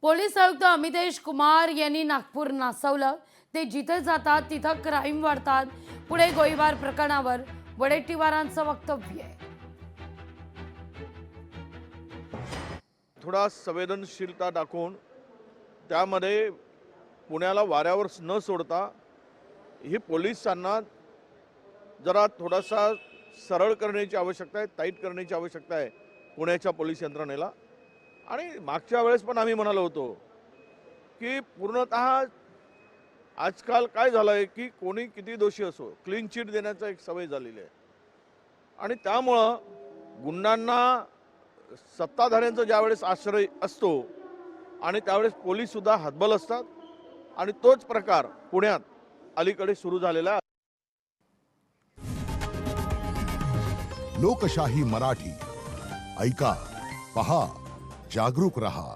Police आयुक्त अमितेश कुमार यांनी नागपूर नासवलं. ते जिथे जातात तिथं क्राईम वाढतात. पुढे गोळीबार प्रकरणावर वडेट्टीवारांचं वक्तव्य आहे. थोडा संवेदनशीलता दाखवून त्यामध्ये पुण्याला वाऱ्यावर न सोडता ही पोलिसांना जरा थोडासा सरळ करण्याची आवश्यकता आहे, टाईट करण्याची आवश्यकता आहे पुण्याच्या पोलीस यंत्रणेला. आणि मागच्या वेळेस पण आम्ही म्हणालो होतो की पूर्णतः आजकाल काय झालं आहे की कोणी किती दोषी असो क्लीन चिट देण्याचा एक सवय झालेली आहे. आणि त्यामुळं गुंडांना सत्ताधाऱ्यांचा ज्यावेळेस आश्रय असतो आणि त्यावेळेस पोलीससुद्धा हतबल असतात. आणि तोच प्रकार पुण्यात अलीकडे सुरू झालेला आहे. लोकशाही मराठी ऐका, पहा, जागरूक रहा.